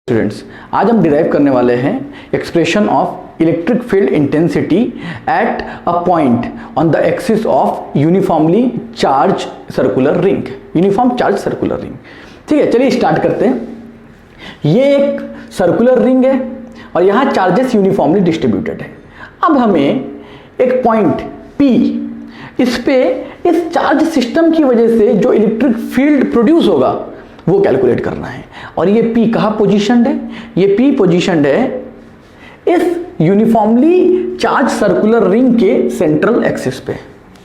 Students, आज हम derive करने वाले हैं expression of electric field intensity at a point on the axis of uniformly charge circular ring. Uniform charge circular ring. ठीक है, चलिए स्टार्ट करते हैं। ये एक सर्कुलर रिंग है और यहाँ चार्जेस यूनिफॉर्मली डिस्ट्रीब्यूटेड है। अब हमें एक पॉइंट P, इस पे इस चार्ज सिस्टम की वजह से जो इलेक्ट्रिक फील्ड प्रोड्यूस होगा वो कैलकुलेट करना है। और ये P कहाँ पोजीशनड है? ये P पोजीशनड है इस यूनिफॉर्मली चार्ज सर्कुलर रिंग के सेंट्रल एक्सिस पे,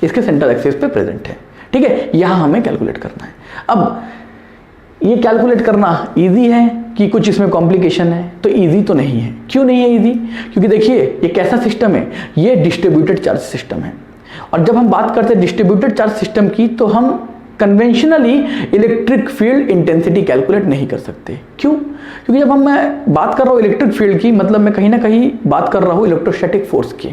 इसके सेंट्रल एक्सिस पे प्रेजेंट है। ठीक है, यहां हमें कैलकुलेट करना है। अब ये कैलकुलेट करना इजी है कि कुछ इसमें कॉम्प्लिकेशन है? तो इजी तो नहीं है। क्यों नहीं है इजी? क्योंकि देखिए ये कैसा सिस्टम है, ये डिस्ट्रीब्यूटेड चार्ज सिस्टम है। और जब हम बात करते हैं डिस्ट्रीब्यूटेड चार्ज सिस्टम की, तो हम conventionally electric field intensity calculate नहीं कर सकते। क्यों? क्योंकि जब मैं बात कर रहा हूँ इलेक्ट्रिक फील्ड की, मतलब मैं कहीं ना कहीं बात कर रहा हूँ इलेक्ट्रोस्टैटिक फोर्स की।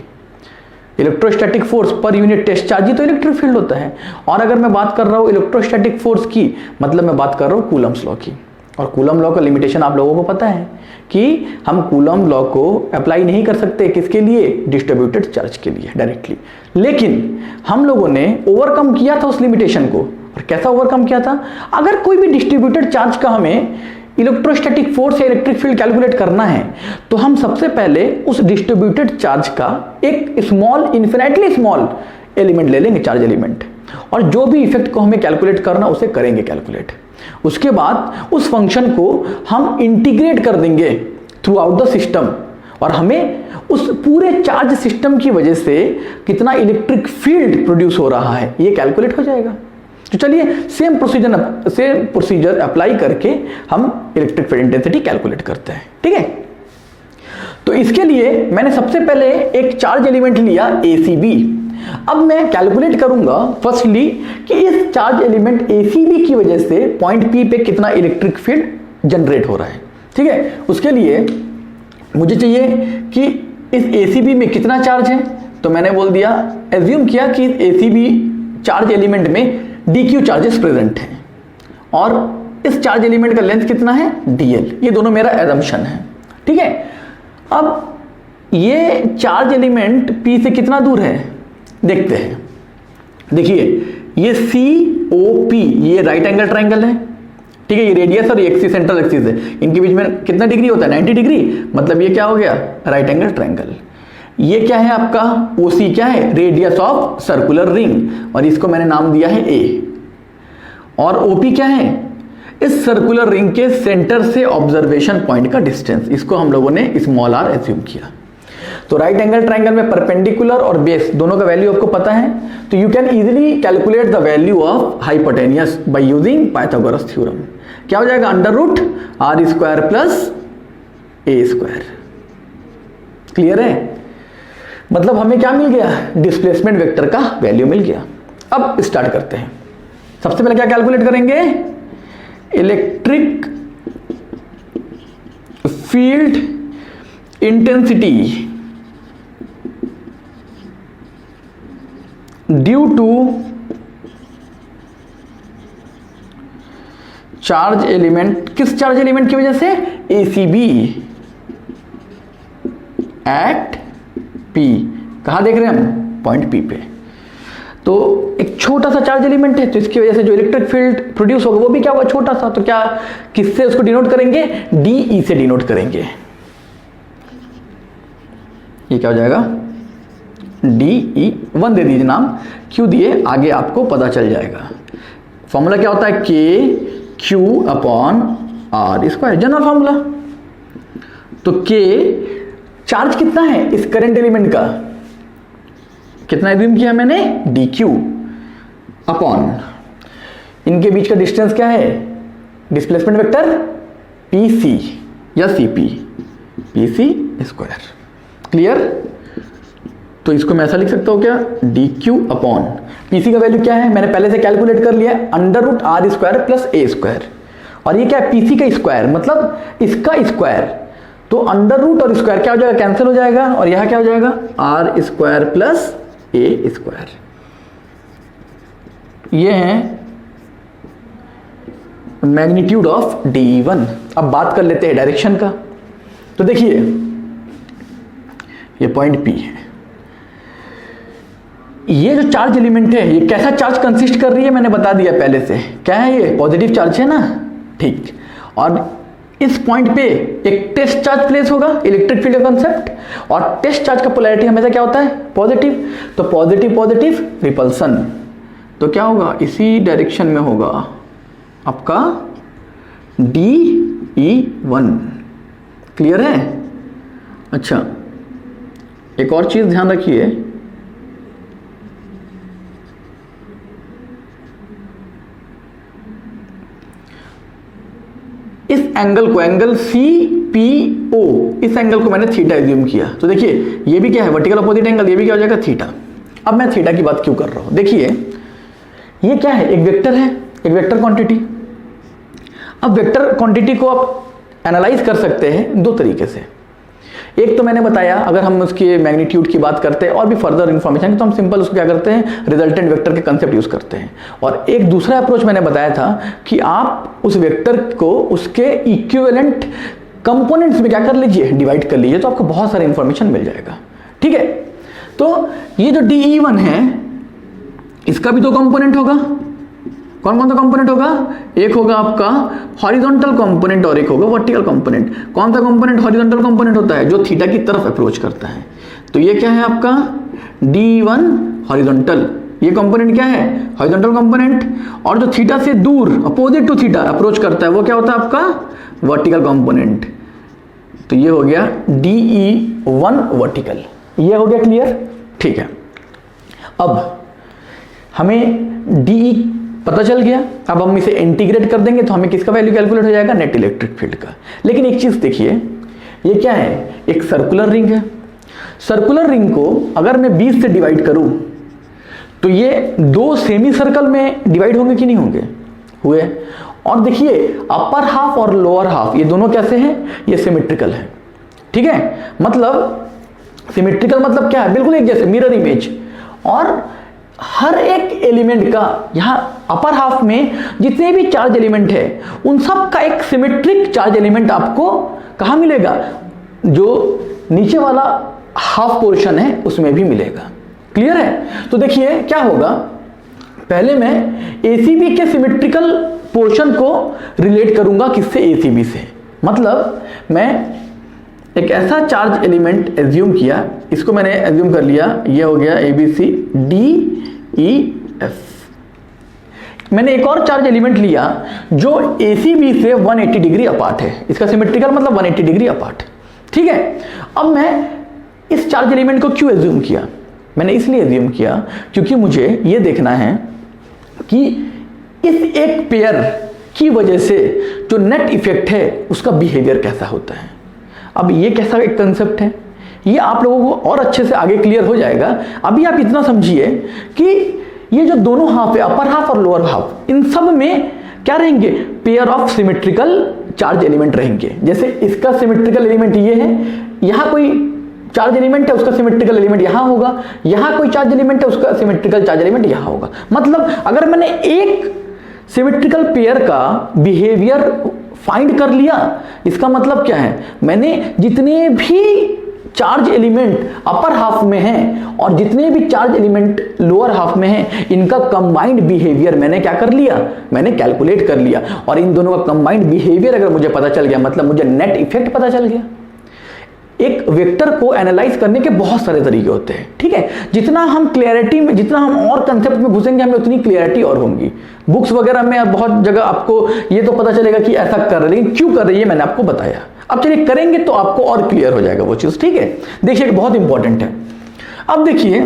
Electrostatic force per unit test charge ही तो इलेक्ट्रिक फील्ड होता है। और अगर मैं बात कर रहा हूँ इलेक्ट्रोस्टैटिक फोर्स की, मतलब मैं बात कर रहा हूँ कूलम्स लॉ की। और कूलम लॉ का लिमिटेशन आप लोगों को पता है कि हम कूलम लॉ को अप्लाई नहीं कर सकते किसके लिए? डिस्ट्रीब्यूटेड चार्ज के लिए डायरेक्टली। लेकिन हम लोगों ने ओवरकम किया था उस लिमिटेशन को। और कैसा ओवरकम किया था? अगर कोई भी डिस्ट्रीब्यूटेड चार्ज का हमें इलेक्ट्रोस्टैटिक फोर्स या इलेक्ट्रिक फील्ड कैलकुलेट करना है, तो हम सबसे पहले उस डिस्ट्रीब्यूटेड चार्ज का एक स्मॉल, इन्फिनिटली स्मॉल एलिमेंट ले लेंगे, चार्ज एलिमेंट, और जो भी इफेक्ट को हमें कैलकुलेट करना उसे करेंगे कैलकुलेट। उसके बाद उस फंक्शन को हम इंटीग्रेट कर देंगे थ्रू आउट द सिस्टम, और हमें उस पूरे चार्ज सिस्टम की वजह से कितना इलेक्ट्रिक फील्ड प्रोड्यूस हो रहा है ये कैलकुलेट हो जाएगा। तो चलिए सेम प्रोसीजर अप्लाई करके हम इलेक्ट्रिक फील्ड इंटेंसिटी कैलकुलेट करते हैं। ठीक है, तो इसके लिए मैंने सबसे पहले एक चार्ज एलिमेंट लिया ACB। अब मैं कैलकुलेट करूंगा फर्स्टली कि इस चार्ज एलिमेंट ACB की वजह से पॉइंट P पे कितना इलेक्ट्रिक फील्ड जनरेट हो रहा है। ठीक है, उसके लिए मुझे चाहिए कि इस ACB में कितना चार्ज है। तो मैंने बोल दिया, एज्यूम किया कि ACB चार्ज एलिमेंट में DQ चार्जेस प्रेजेंट हैं और इस चार्ज एलिमेंट का लेंथ कितना है? DL। ये दोनों मेरा एजम्पशन है। ठीक है, अब ये चार्ज एलिमेंट P से कितना दूर है देखते हैं। देखिए ये COP, ये राइट एंगल ट्रायंगल है। ठीक है, ये रेडियस और ये एक्सिस, सेंट्रल एक्सिस है। इनके बीच में कितना डिग्री होता है? 90 डिग्री। मतलब ये क्या हो गया? Right angle triangle. ये क्या है आपका? OC क्या है? रेडियस ऑफ सर्कुलर रिंग, और इसको मैंने नाम दिया है A। और OP क्या है? इस सर्कुलर रिंग के सेंटर से ऑब्जर्वेशन पॉइंट का डिस्टेंस, इसको हम लोगों ने स्मॉल r एज्यूम किया। तो राइट एंगल ट्रायंगल में परपेंडिकुलर और बेस दोनों का वैल्यू आपको पता है, तो you can easily calculate the value of hypotenuse by using Pythagoras theorem. क्या हो जाएगा? √r² plus a²। क्लियर है? मतलब हमें क्या मिल गया? डिस्प्लेसमेंट वेक्टर का वैल्यू मिल गया। अब स्टार्ट करते हैं। सबसे पहले क्या कैलकुलेट करेंगे? Electric field intensity due to charge element. किस चार्ज एलिमेंट की वजह से? ACB at P। कहां देख रहे हैं हम? पॉइंट P पे। तो एक छोटा सा चार्ज एलिमेंट है, तो इसकी वजह से जो इलेक्ट्रिक फील्ड प्रोड्यूस होगा वो भी क्या होगा? छोटा सा। तो क्या, किससे उसको डिनोट करेंगे? DE से डिनोट करेंगे। ये क्या हो जाएगा? DE1 दे दीजिए नाम। क्यों दिए आगे आपको पता चल जाएगा। फॉर्मूला क्या होता है? KQ/R², general formula. तो K चार्ज कितना है इस करंट एलिमेंट का? कितना एज्यूम किया मैंने? DQ अपॉन इनके बीच का डिस्टेंस क्या है? डिस्प्लेसमेंट वेक्टर PC या CP, PC²। क्लियर? तो इसको मैं ऐसा लिख सकता हूं क्या? DQ अपॉन PC का वैल्यू क्या है? मैंने पहले से कैलकुलेट कर लिया, √r² प्लस a²। और ये क्या है? PC का स्क्वायर, मतलब इसका स्क्वायर। तो अंडर रूट और स्क्वायर क्या हो जाएगा? कैंसिल हो जाएगा। और यहां क्या हो जाएगा? r² plus a²। ये है मैग्नीट्यूड ऑफ D1। अब बात कर लेते हैं डायरेक्शन का। तो देखिए ये पॉइंट P है, ये जो चार्ज एलिमेंट है ये कैसा चार्ज कंसिस्ट कर रही है मैंने बता दिया पहले से, क्या है ये पॉजिटिव चार्ज है ना, ठीक। और इस पॉइंट पे एक टेस्ट चार्ज प्लेस होगा, इलेक्ट्रिक फील्ड कंसेप्ट, और टेस्ट चार्ज का पोलैरिटी हमेशा क्या होता है पॉजिटिव, तो पॉजिटिव पॉजिटिव रिपल्सन, तो क्या होगा इसी डायरेक्शन में होगा आपका DE1। क्लियर है? अच्छा एक और चीज ध्यान रखिए, इस एंगल को, एंगल CPO, इस एंगल को मैंने थीटा एज्यूम किया। तो देखिए ये भी क्या है वर्टिकल अपोजिट एंगल, ये भी क्या हो जाएगा थीटा। अब मैं थीटा की बात क्यों कर रहा हूं, देखिए ये क्या है एक वेक्टर है, एक वेक्टर क्वांटिटी। अब वेक्टर क्वांटिटी को आप एनालाइज कर सकते हैं दो तरीके से। एक तो मैंने बताया अगर हम उसके मैग्नीट्यूड की बात करते हैं और भी फर्दर इंफॉर्मेशन तो हम सिंपल उसको क्या करते हैं रिजल्टेंट वेक्टर के कंसेप्ट यूज करते हैं। और एक दूसरा अप्रोच मैंने बताया था कि आप उस वेक्टर को उसके इक्विवेलेंट कंपोनेंट्स में क्या कर लीजिए डिवाइड कर लीजिए, तो आपको बहुत सारा इंफॉर्मेशन मिल जाएगा। ठीक है, तो ये जो DE1 है इसका भी दो कंपोनेंट होगा। कौन कौन सा कंपोनेंट होगा, एक होगा आपका हॉरिजॉन्टल कंपोनेंट और एक होगा वर्टिकल कंपोनेंट। कौन सा कंपोनेंट हॉरिजॉन्टल कंपोनेंट होता है जो थीटा की तरफ अप्रोच करता है, तो ये क्या है आपका DE1 हॉरिजॉन्टल, ये कंपोनेंट क्या है हॉरिजॉन्टल कंपोनेंट। और जो थीटा से दूर अपोजिट टू थीटा अप्रोच करता है वो क्या होता है आपका वर्टिकल कंपोनेंट। तो ये हो गया DE1 वर्टिकल, ये हो गया क्लियर। ठीक है, अब हमें DE पता चल गया, अब हम इसे इंटीग्रेट कर देंगे तो हमें किसका वैल्यू कैलकुलेट हो जाएगा नेट इलेक्ट्रिक फील्ड का। लेकिन एक चीज देखिए ये क्या है एक सर्कुलर रिंग है, सर्कुलर रिंग को अगर मैं 20 से डिवाइड करूं तो ये दो सेमी सर्कल में डिवाइड होंगे कि नहीं होंगे, हुए। और देखिए अपर हाफ और लोअर हाफ ये दोनों कैसे हैं, ये सिमेट्रिकल है। ठीक है, मतलब सिमेट्रिकल मतलब क्या है बिल्कुल एक जैसे मिरर इमेज। और हर एक एलिमेंट का यहाँ अपर हाफ में जितने भी चार्ज एलिमेंट है उन सब का एक सिमेट्रिक चार्ज एलिमेंट आपको कहाँ मिलेगा, जो नीचे वाला हाफ पोर्शन है उसमें भी मिलेगा। क्लियर है? तो देखिए क्या होगा, पहले मैं ACB के सिमेट्रिकल पोर्शन को रिलेट करूंगा किससे, ACB से। मतलब मैं एक ऐसा चार्ज एलिमेंट एज्यूम किया, इसको मैंने एज्यूम कर लिया, ये हो गया ABCDEF। मैंने एक और चार्ज एलिमेंट लिया जो ACB से 180 डिग्री अपार्ट है, इसका सिमेट्रिकल मतलब 180 डिग्री अपार्ट। ठीक है, अब मैं इस चार्ज एलिमेंट को क्यों एज्यूम किया, मैंने इसलिए एज्यूम किया क्योंकि मुझे ये देखना है कि इस एक पेयर की वजह से जो नेट इफेक्ट है उसका बिहेवियर कैसा होता है। अब ये कैसा एक कंसेप्ट है, ये आप लोगों को और अच्छे से आगे क्लियर हो जाएगा। अभी आप इतना समझिए कि ये जो दोनों हाफ है अपर हाफ और लोअर हाफ, इन सब में क्या रहेंगे pair of symmetrical charge element रहेंगे। जैसे इसका सिमेट्रिकल एलिमेंट ये है, यहां कोई चार्ज एलिमेंट है उसका सिमेट्रिकल एलिमेंट यहां होगा, यहां कोई चार्ज एलिमेंट है उसका सिमेट्रिकल चार्ज एलिमेंट यहां होगा। मतलब अगर मैंने एक सिमेट्रिकल पेयर का बिहेवियर फाइंड कर लिया, इसका मतलब क्या है, मैंने जितने भी चार्ज एलिमेंट अपर हाफ में हैं और जितने भी चार्ज एलिमेंट लोअर हाफ में हैं, इनका कंबाइंड बिहेवियर मैंने क्या कर लिया, मैंने कैलकुलेट कर लिया। और इन दोनों का कंबाइंड बिहेवियर अगर मुझे पता चल गया मतलब मुझे नेट इफेक्ट पता चल गया। एक वेक्टर को एनालाइज करने के बहुत सारे तरीके होते हैं। ठीक है, जितना हम क्लियरिटी में, जितना हम और कंसेप्ट में घुसेंगे हमें उतनी क्लियरिटी और होगी। बुक्स वगैरह में बहुत जगह आपको ये तो पता चलेगा कि ऐसा कर रहे हैं, लेकिन क्यों कर रही है मैंने आपको बताया। अब चलिए करेंगे तो आपको और क्लियर हो जाएगा वो चीज। ठीक है, देखिए बहुत इंपॉर्टेंट है। अब देखिए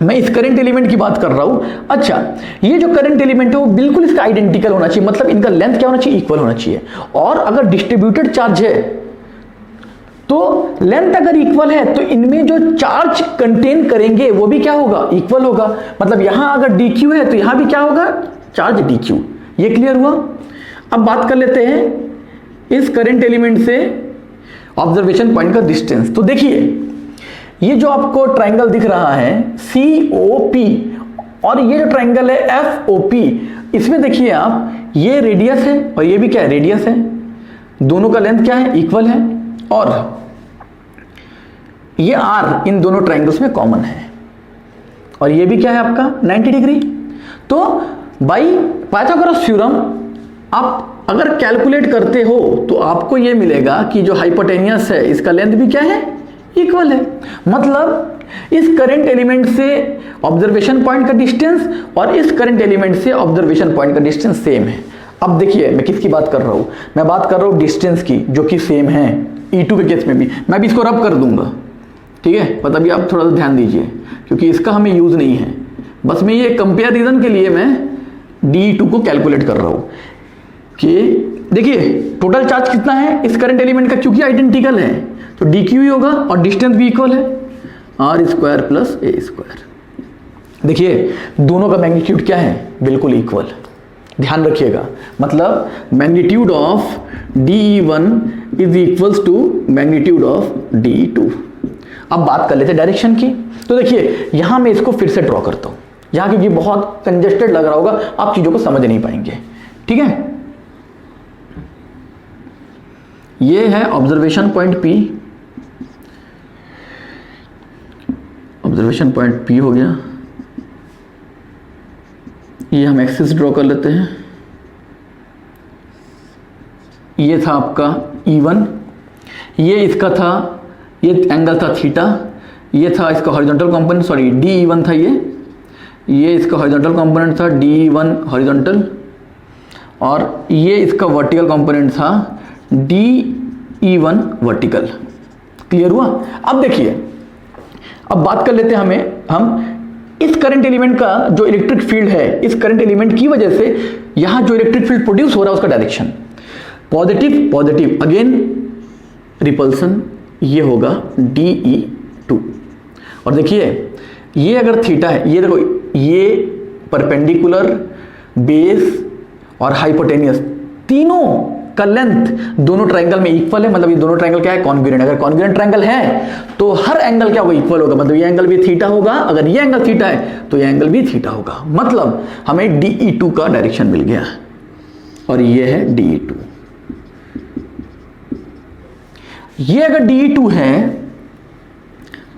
मैं इस करंट एलिमेंट की बात कर रहा हूं। अच्छा, ये जो करंट एलिमेंट है वो बिल्कुल इसका आइडेंटिकल होना चाहिए, मतलब इनका लेंथ क्या होना चाहिए, इक्वल होना चाहिए। और अगर डिस्ट्रीब्यूटेड चार्ज है तो लेंथ अगर इक्वल है तो इनमें जो चार्ज कंटेन करेंगे वो भी क्या होगा, इक्वल होगा। मतलब यहां अगर dq है तो यहां भी क्या होगा, चार्ज dq। ये क्लियर हुआ। अब बात कर लेते हैं इस करंट एलिमेंट से ऑब्जर्वेशन पॉइंट का डिस्टेंस। तो देखिए ये जो आपको ट्रायंगल दिख रहा है COP और ये जो ट्रायंगल है FOP, इसमें देखिए आप ये रेडियस है और ये भी क्या है, रेडियस है। दोनों का लेंथ क्या है, इक्वल है, और ये r इन दोनों ट्रायंगल्स में कॉमन है, और ये भी क्या है आपका 90 डिग्री। तो बाई पाइथागोरस थ्योरम आप अगर कैलकुलेट करते हो तो आपको ये मिलेगा कि जो हाइपोटेनियस है इसका लेंथ भी क्या है, इक्वल है। मतलब इस करंट एलिमेंट से ऑब्जर्वेशन पॉइंट का डिस्टेंस और इस करंट एलिमेंट से ऑब्जर्वेशन पॉइंट का डिस्टेंस सेम है। अब देखिए मैं किसकी बात कर रहा हूं, मैं बात कर रहा हूं डिस्टेंस की, जो कि सेम है E2 के केस में भी। मैं भी इसको रब कर दूंगा, ठीक है, पर तभी आप थोड़ा सा ध्यान दीजिए क्योंकि इसका हमें यूज नहीं है। बस मैं ये कंपेरिजन के लिए मैं DE2 को कैलकुलेट कर रहा हूं कि देखिए टोटल चार्ज कितना है इस करंट एलिमेंट का, क्योंकि आइडेंटिकल है तो DQ ही होगा और डिस्टेंस भी इक्वल है, r² प्लस a²। देखिए दोनों का मैग्नीट्यूड क्या है, बिल्कुल इक्वल, ध्यान रखिएगा। मतलब magnitude of DE1 is equals to magnitude of DE2। अब बात कर लेते हैं डायरेक्शन की। तो देखिए यहां मैं इसको फिर से ड्रॉ करता हूं, यहां क्योंकि बहुत कंजेस्टेड लग रहा होगा, आप चीजों को समझ नहीं पाएंगे, ठीक है। ये है observation point P, observation point P हो गया। ये हम एक्सिस ड्रॉ कर लेते हैं। ये था आपका E1, ये इसका था, ये एंगल था थीटा, ये था इसका हॉरिजॉन्टल कंपोनेंट, सॉरी DE1 था ये इसका हॉरिजॉन्टल कंपोनेंट था DE1 हॉरिजॉन्टल, और ये इसका वर्टिकल कंपोनेंट था DE1 वर्टिकल। क्लियर हुआ। अब देखिए अब बात कर लेते हैं हम इस करंट एलिमेंट का जो इलेक्ट्रिक फील्ड है, इस करंट एलिमेंट की वजह से यहां जो इलेक्ट्रिक फील्ड प्रोड्यूस हो रहा है उसका direction positive positive, again repulsion, ये होगा DE2। और देखिए ये अगर थीटा है, ये देखो ये परपेंडिकुलर, बेस और हाइपोटेनियस तीनों का लेंथ दोनों ट्रायंगल में इक्वल है। मतलब ये दोनों ट्रायंगल क्या है, कॉन्ग्रुएंट। अगर कॉन्ग्रुएंट ट्रायंगल है तो हर एंगल क्या होगा, इक्वल होगा। मतलब ये एंगल भी थीटा होगा, अगर ये एंगल थीटा है तो ये एंगल भी थीटा होगा। मतलब हमें DE2 का डायरेक्शन मिल गया, और ये है DE2। ये अगर DE2 है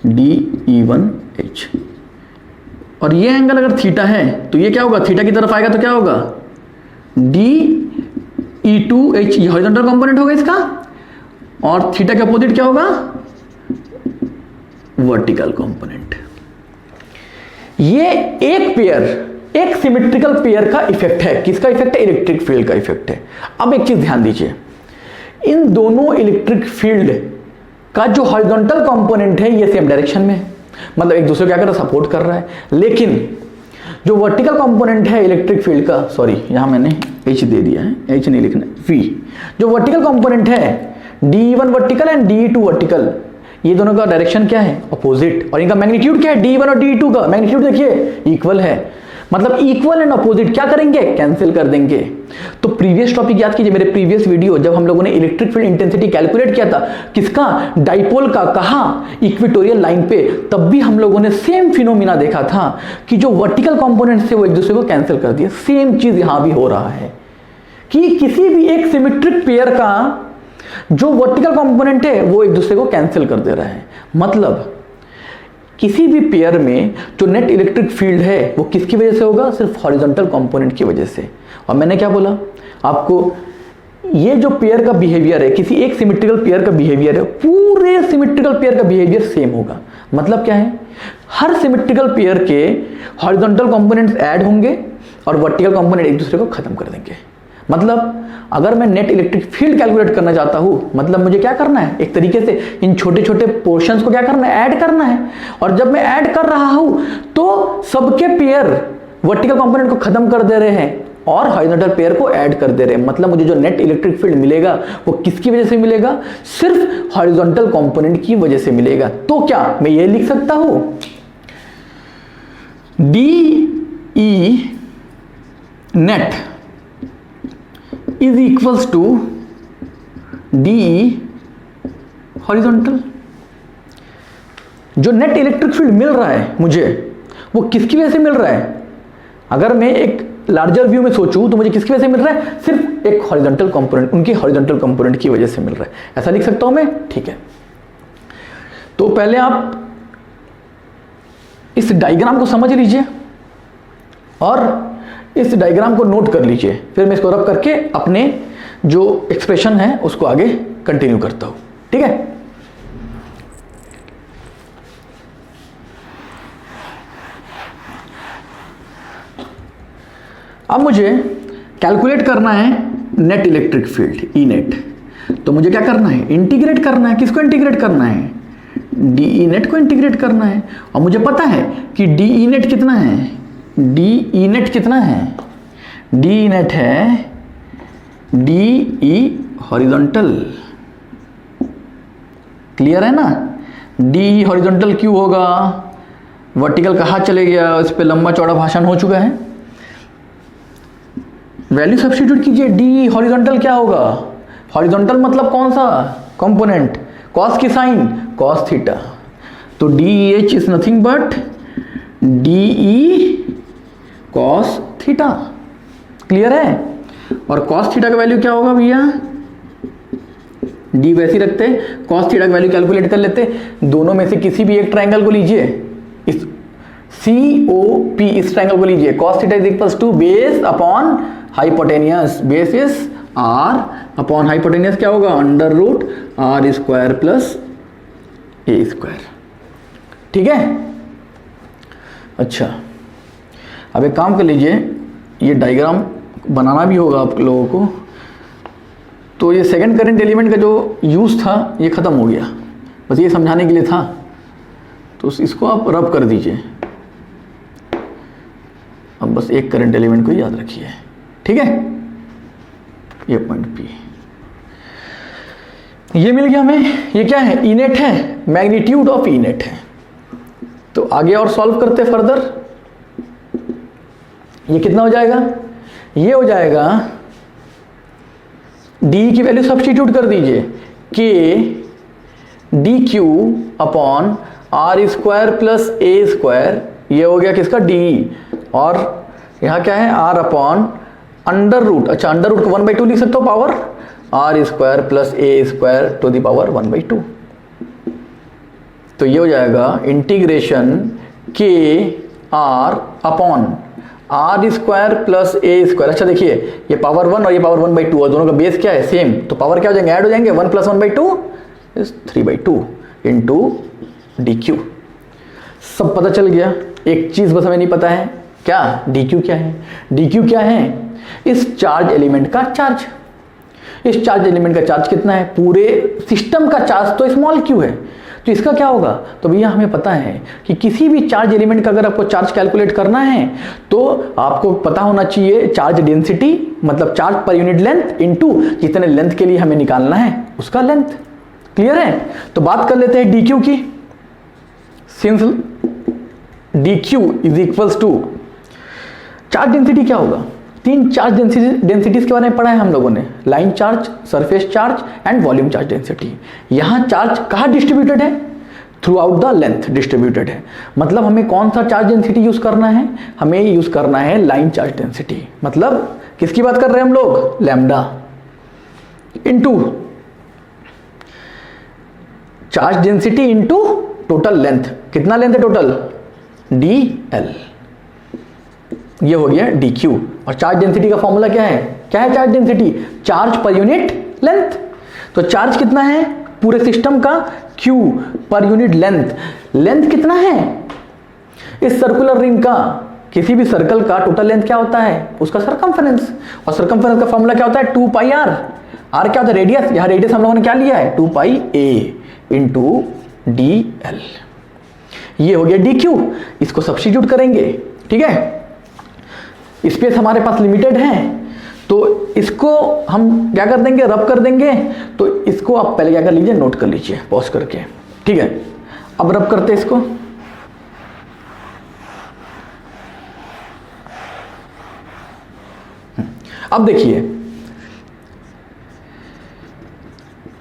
DE1H, और ये एंगल अगर थीटा है तो ये क्या होगा, थीटा की तरफ आएगा तो क्या होगा DE2H, ये हॉरिजॉन्टल कंपोनेंट होगा इसका, और थीटा के अपोजिट क्या होगा, वर्टिकल कंपोनेंट। ये एक पेयर, एक सिमेट्रिकल पेयर का इफेक्ट है। किसका इफेक्ट है, इलेक्ट्रिक फील्ड का इफेक्ट है। अब एक चीज ध्यान दीजिए, इन दोनों इलेक्ट्रिक फील्ड का जो हॉरिजॉन्टल कंपोनेंट है ये सेम डायरेक्शन में है, मतलब एक दूसरे को क्या कर रहा है, सपोर्ट कर रहा है। लेकिन जो वर्टिकल कंपोनेंट है इलेक्ट्रिक फील्ड का, सॉरी यहां मैंने H दे दिया है, H नहीं लिखना, V। जो वर्टिकल कंपोनेंट है DE1 vertical and DE2 vertical, ये दोनों का डायरेक्शन क्या है, अपोजिट। और इनका मैग्नीट्यूड क्या है, DE1 और DE2 का मैग्नीट्यूड देखिए इक्वल है। मतलब इक्वल एंड अपोजिट क्या करेंगे, कैंसिल कर देंगे। तो प्रीवियस टॉपिक याद कीजिए, मेरे प्रीवियस वीडियो जब हम लोगों ने इलेक्ट्रिक फील्ड इंटेंसिटी कैलकुलेट किया था, किसका, डाइपोल का, कहां, इक्वेटोरियल लाइन पे, तब भी हम लोगों ने सेम फिनोमिना देखा था कि जो वर्टिकल कंपोनेंट्स थे वो एक दूसरे को कैंसिल कर दिए। सेम चीज यहां भी हो रहा है कि किसी भी एक सिमेट्रिक पेयर का जो वर्टिकल कंपोनेंट है वो एक दूसरे को कैंसिल कर दे रहा है। मतलब किसी भी पेयर में जो नेट इलेक्ट्रिक फील्ड है वो किसकी वजह से होगा, सिर्फ हॉरिजॉन्टल कंपोनेंट की वजह से। और मैंने क्या बोला आपको, ये जो पेयर का बिहेवियर है, किसी एक सिमेट्रिकल पेयर का बिहेवियर है, पूरे सिमेट्रिकल पेयर का बिहेवियर सेम होगा। मतलब क्या है, हर सिमेट्रिकल पेयर के हॉरिजॉन्टल कंपोनेंट्स ऐड होंगे और वर्टिकल कंपोनेंट एक दूसरे को खत्म कर देंगे। मतलब अगर मैं नेट इलेक्ट्रिक फील्ड कैलकुलेट करना चाहता हूं, मतलब मुझे क्या करना है, एक तरीके से इन छोटे छोटे पोर्शंस को क्या करना है, ऐड करना है। और जब मैं ऐड कर रहा हूं तो सबके पेयर वर्टिकल कंपोनेंट को खत्म कर दे रहे हैं और हॉरिजॉन्टल पेयर को ऐड कर दे रहे हैं। मतलब मुझे जो नेट इलेक्ट्रिक फील्ड मिलेगा वो किसकी वजह से मिलेगा, सिर्फ हॉरिजॉन्टल कंपोनेंट की वजह से मिलेगा। तो क्या मैं ये लिख सकता हूं, DE net is equals to DE horizontal. जो नेट इलेक्ट्रिक फील्ड मिल रहा है मुझे, वो किसकी वजह से मिल रहा है। अगर मैं एक लार्जर व्यू में सोचूं तो मुझे किसकी वजह से मिल रहा है, सिर्फ एक हॉरिजॉन्टल कंपोनेंट, उनके हॉरिजॉन्टल कंपोनेंट की वजह से मिल रहा है। ऐसा लिख सकता हूं मैं, ठीक है। तो पहले आप इस डायग्राम को समझ लीजिए और इस डायग्राम को नोट कर लीजिए, फिर मैं इसको रब करके अपने जो एक्सप्रेशन है उसको आगे कंटिन्यू करता हूं, ठीक है। अब मुझे कैलकुलेट करना है net electric field, E net. तो मुझे क्या करना है, इंटीग्रेट करना है। किसको इंटीग्रेट करना है, डी ई नेट को इंटीग्रेट करना है। और मुझे पता है कि डी ई नेट कितना है, डी ई नेट कितना है, डी ई नेट है डी ई हॉरिजॉन्टल, क्लियर है ना। डी ई हॉरिजॉन्टल क्यों होगा, वर्टिकल कहाँ चले गया, इस पे लंबा चौड़ा भाषण हो चुका है। वैल्यू सब्स्टिट्यूट कीजिए, डी हॉरिजॉन्टल क्या होगा, हॉरिजॉन्टल मतलब कौन सा कंपोनेंट, कॉस की साइन, कॉस थीटा। तो D H is nothing but D E cos theta, clear है। और कॉस थीटा का वैल्यू क्या होगा भैया, डी वैसे रखते, कॉस थीटा का वैल्यू कैलकुलेट कर लेते। दोनों में से किसी भी एक ट्रायंगल को लीजिए, इस सी ओ पी, इस ट्रायंगल को लीजिए। Cos theta is equals to base upon hypotenuse, base is r upon hypotenuse क्या होगा, under root r square plus ए स्क्वायर, ठीक है। अच्छा, अब एक काम कर लीजिए, ये डायग्राम बनाना भी होगा आप लोगों को। तो ये सेकंड करंट एलिमेंट का जो यूज था ये खत्म हो गया, बस ये समझाने के लिए था। तो इसको आप रब कर दीजिए, अब बस एक करंट एलिमेंट को याद रखिए, ठीक है। ये पॉइंट पी, ये मिल गया हमें। ये क्या है, ई नेट है, मैग्नीट्यूड ऑफ ई नेट है। तो आगे और सॉल्व करते फर्दर। ये कितना हो जाएगा, ये हो जाएगा डी की वैल्यू सब्स्टिट्यूट कर दीजिए, k d q upon are square plus A square, ये हो गया किसका, डी। और यहां क्या है, आर अपॉन अंडर रूट, अच्छा अंडर रूट को 1/2 लिख सकते हो, power r square plus A square to the power 1/2। तो ये हो जाएगा integration k r upon are square plus A square. अच्छा देखिए, ये पावर 1 और ये पावर 1/2 और दोनों का बेस क्या है, सेम। तो पावर क्या हो जाएंगे, ऐड हो जाएंगे, 1 + 1/2 इज 3/2 इंटू डी क्यू। सब पता चल गया। एक चीज बस हमें नहीं पता है, क्या, डी क्यू क्या है। डी क्यू क्या है, इस चार्ज एलिमेंट का चार्ज। इस चार्ज एलिमेंट का चार्ज कितना है, पूरे सिस्टम का चार्ज तो स्मॉल क्यू है। तो इसका क्या होगा, तो भैया हमें पता है कि किसी भी चार्ज एलिमेंट का अगर आपको चार्ज कैलकुलेट करना है तो आपको पता होना चाहिए चार्ज डेंसिटी, मतलब charge per unit length into जितने लेंथ के लिए हमें निकालना है उसका लेंथ। क्लियर है। तो बात कर लेते हैं डी क्यू की। Since d q is equals to charge density क्या होगा, तीन चार्ज डेंसिटीज के बारे में पढ़ा है हम लोगों ने, line charge, surface charge and volume charge density. यहां चार्ज कहां डिस्ट्रीब्यूटेड है, through out the length distributed है। मतलब हमें कौन सा चार्ज डेंसिटी यूज करना है, हमें यूज करना है लाइन चार्ज डेंसिटी। मतलब किसकी बात कर रहे हैं हम लोग, lambda into charge density into total length. कितना लेंथ है टोटल, डी एल। ये हो गया डी क्यू। और चार्ज डेंसिटी का फॉर्मूला क्या है, क्या है charge density, charge per unit length. तो चार्ज कितना है पूरे सिस्टम का, Q per unit length. Length कितना है इस सर्कुलर रिंग का, किसी भी सर्कल का टोटल लेंथ क्या होता है, उसका सरकमफेरेंस। और सरकमफेरेंस का फॉर्मूला क्या होता है, 2 पाई आर। आर क्या होता है, रेडियस। यहां रेडियस हम लोगों ने क्या लिया है, 2 पाई ए इंटू डी एल। ये हो गया डी क्यू। इसको सब्स्टिट्यूट करेंगे, ठीक है। स्पेस हमारे पास लिमिटेड है तो इसको हम क्या कर देंगे, रब कर देंगे। तो इसको आप पहले क्या कर लीजिए, नोट कर लीजिए पॉज करके, ठीक है। अब रब करते हैं इसको। अब देखिए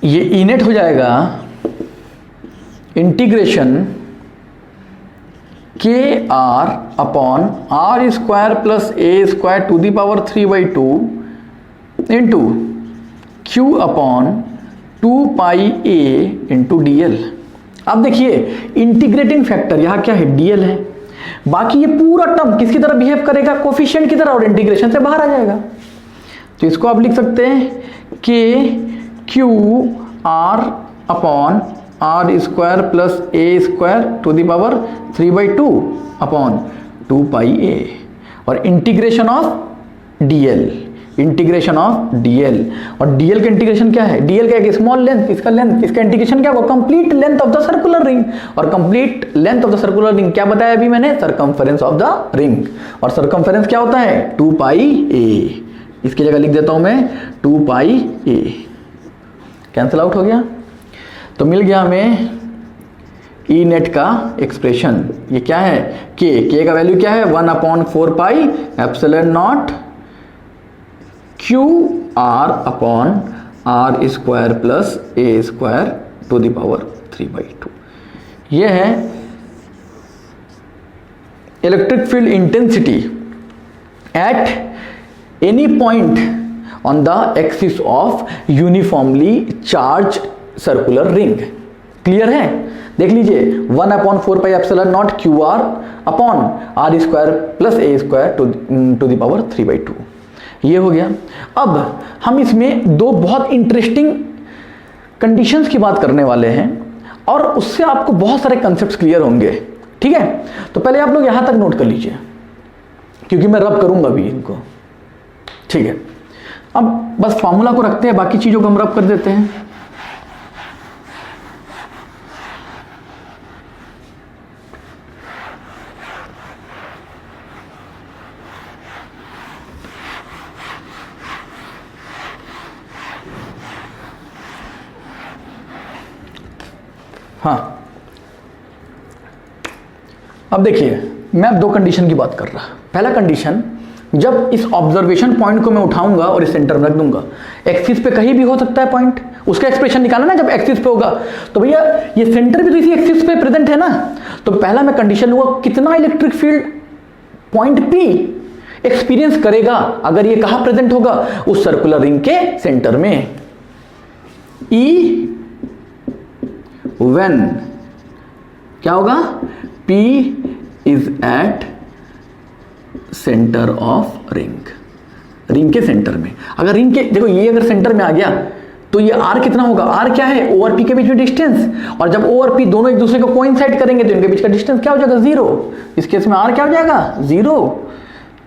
ये इनेट हो जाएगा integration k r upon are square plus A square to the power 3/2 into q upon 2 a into d l. अब देखिए इंटीग्रेटिंग फैक्टर यहाँ क्या है, डी एल है, बाकी ये पूरा टर्म किसकी तरह बिहेव करेगा, कोफिशिएंट की तरह, और इंटीग्रेशन से बाहर आ जाएगा। तो इसको आप लिख सकते हैं के Q are upon are square plus A square to the power 3/2 upon 2 A, और integration of dl, integration of dl. और डीएल का इंटीग्रेशन क्या है, डीएल का एक स्मॉल लेंथ, इसका लेंथ, इसका इंटीग्रेशन क्या होगा, complete length of the circular ring. और complete length of the circular ring क्या बताया अभी मैंने, सरकमफेरेंस ऑफ द रिंग। और सरकमफेरेंस क्या होता है, 2 इसकी जगह लिख देता हूं मैं 2 कैंसिल आउट हो गया। तो मिल गया हमें ई नेट का एक्सप्रेशन। ये क्या है, के का वैल्यू क्या है, 1/4 epsilon naught q are upon are square plus A square to the power 3/2। ये है electric field intensity at any point on the axis of uniformly charge circular ring. Clear है, देख लीजिए 1/4 epsilon naught q are upon are square plus A square to the power 3/2। ये हो गया। अब हम इसमें दो बहुत इंटरेस्टिंग कंडीशंस की बात करने वाले हैं और उससे आपको बहुत सारे कंसेप्ट्स क्लियर होंगे। ठीक है, तो पहले आप लोग यहां तक नोट कर लीजिए क्योंकि मैं रब करूंगा भी इनको। ठीक है, अब बस फॉर्मूला को रखते हैं, बाकी चीजों को हम रब कर देते हैं। हाँ, अब देखिए मैं अब दो कंडीशन की बात कर रहा। पहला कंडीशन, जब इस ऑब्जर्वेशन पॉइंट को मैं उठाऊंगा और इस सेंटर में रख दूंगा, एक्सिस पे कहीं भी हो सकता है पॉइंट, उसका एक्सप्रेशन निकालना ना जब एक्सिस पे होगा, तो भैया ये सेंटर भी तो इसी एक्सिस पे प्रेजेंट है ना। तो पहला मैं कंडीशन लूंगा कितना electric field point P experience करेगा अगर ये कहां प्रेजेंट होगा, उस सर्कुलर रिंग के सेंटर में। ई व्हेन क्या होगा, P is at centre of ring, ring के सेंटर में। अगर रिंग के देखो ये अगर सेंटर में आ गया तो ये R कितना होगा, R क्या है, O और P के बीच में डिस्टेंस, और जब O और P दोनों एक दूसरे को कोइंसाइड करेंगे तो इनके बीच का डिस्टेंस क्या हो जाएगा, 0। इस केस में R क्या हो जाएगा, 0।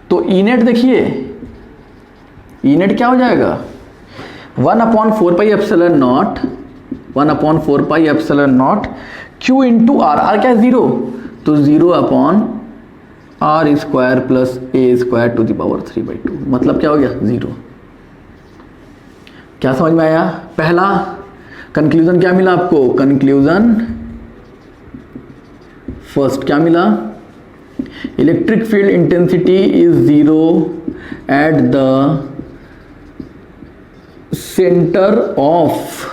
तो ई नेट देखिए, ई नेट क्या हो जाएगा, 1/4 epsilon naught 1/4 epsilon naught Q into r, r क्या है 0, तो 0/r square plus A square to the power 3/2। मतलब क्या हो गया, 0। क्या समझ में आया। पहला कंक्लूजन क्या मिला आपको, कंक्लूजन फर्स्ट क्या मिला, electric field intensity is 0 at the centre of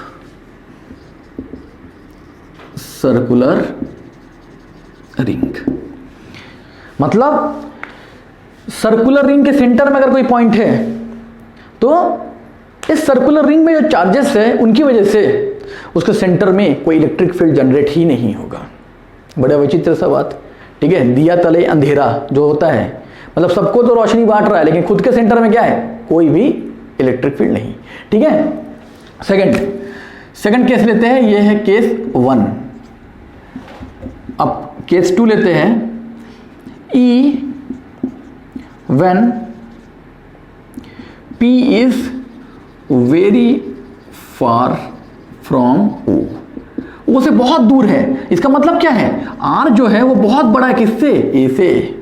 circular ring. मतलब सर्कुलर रिंग के सेंटर में अगर कोई पॉइंट है तो इस सर्कुलर रिंग में जो चार्जेस है उनकी वजह से उसके सेंटर में कोई इलेक्ट्रिक फील्ड जनरेट ही नहीं होगा। बड़ा विचित्र सा बात। ठीक है, दिया तले अंधेरा जो होता है, मतलब सबको तो रोशनी बांट रहा है लेकिन खुद के सेंटर में क्या है, कोई भी इलेक्ट्रिक फील्ड नहीं। ठीक है, सेकंड केस लेते हैं, ये है केस 1। अब केस 2 लेते हैं, E when P is very far from O, O से बहुत दूर है। इसका मतलब क्या है, R जो है वो बहुत बड़ा है किससे, A से।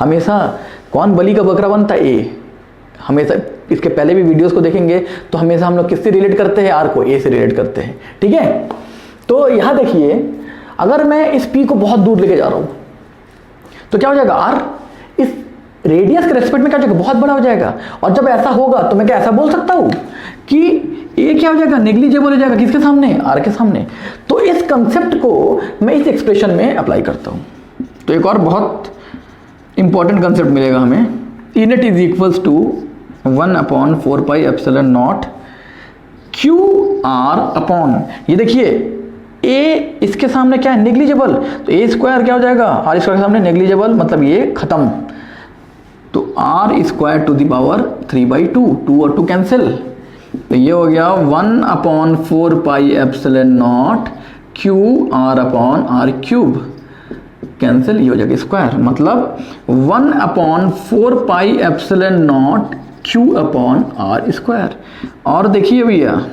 हमेशा कौन बलि का बकरा बनता है, A। हमेशा इसके पहले भी वीडियोस को देखेंगे तो हमेशा हम लोग किससे रिलेट करते हैं, R को A से रिलेट करते हैं। ठीक है, तो यहां देखिए अगर मैं इस P को बहुत दूर लेके जा रहा हूं तो क्या हो जाएगा, R इस रेडियस के रेस्पेक्ट में क्या हो जाएगा, बहुत बड़ा हो जाएगा। और जब ऐसा होगा तो मैं क्या ऐसा बोल सकता हूं कि ये क्या हो जाएगा, नेग्लिजिबल हो जाएगा किसके सामने, R के सामने। तो इस कंसेप्ट को मैं इस एक्सप्रेशन में अप्लाई करता हूं। तो एक और बहुत इंपॉर्टेंट कंसेप्ट मिलेगा हमें, E net is equals to 1/4πε0 Q R upon, ये देखिए ए इसके सामने क्या है, नेग्लिजिबल, तो ए स्क्वायर क्या हो जाएगा, आर स्क्वायर के सामने नेग्लिजिबल, मतलब ये खत्म, तो r square to the power 3/2, 2 और 2 कैंसिल, तो ये हो गया 1/4πε0 Q R upon R cube, cancel, ये हो जाएगा स्क्वायर, मतलब 1/4πε0 क्यू अपॉन आर स्क्वायर। और देखिए भैया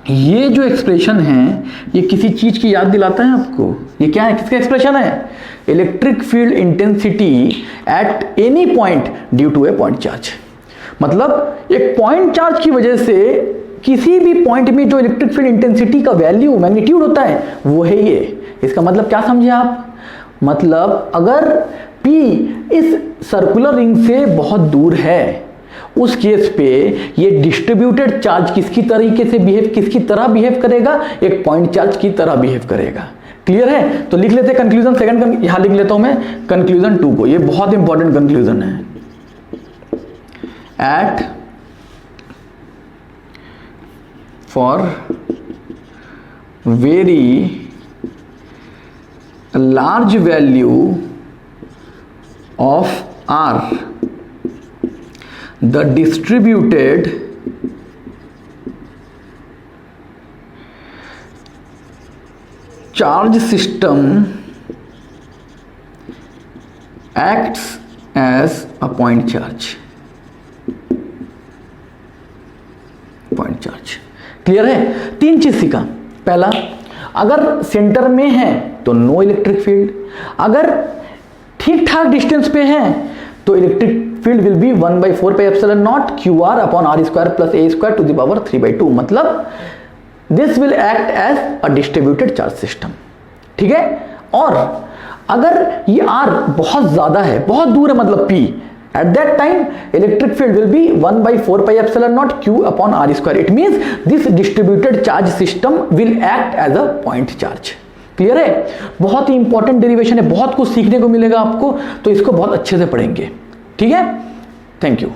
ये जो एक्सप्रेशन है ये किसी चीज की याद दिलाता है आपको, ये क्या है, किसका एक्सप्रेशन है, electric field intensity at any point due to a point charge. मतलब एक पॉइंट चार्ज की वजह से किसी भी पॉइंट में जो इलेक्ट्रिक फील्ड इंटेंसिटी का वैल्यू मैग्नीट्यूड होता है वो है ये। इसका मतलब क्या समझे आप, मतलब अगर P इस सर्कुलर रिंग से बहुत दूर है उस केस पे ये डिस्ट्रीब्यूटेड चार्ज किसकी तरह बिहेव करेगा, एक पॉइंट चार्ज की तरह बिहेव करेगा। क्लियर है, तो लिख लेते हैं कंक्लूजन, सेकंड यहां लिख लेता हूं मैं कंक्लूजन 2 को, ये बहुत इंपॉर्टेंट कंक्लूजन है। At for very large value of R, the distributed charge system acts as a point charge. Point charge. Clear है, 3 चीज सीखा। पहला, अगर सेंटर में है तो नो इलेक्ट्रिक फील्ड, अगर ठीक ठाक डिस्टेंस पे है तो electric field will be 1/4πε0 Q R upon are square plus A square to the power 3/2, मतलब this will act as a distributed charge system. ठीक है, और अगर ये आर बहुत ज्यादा है, बहुत दूर है, मतलब P, at that time electric field will be 1/4πε0 q upon r square. It means this distributed charge system will act as a point charge. Clear है, बहुत ही इंपॉर्टेंट डेरिवेशन है, बहुत कुछ सीखने को मिलेगा आपको, तो इसको बहुत अच्छे से पढ़ेंगे। ठीक है, थैंक यू।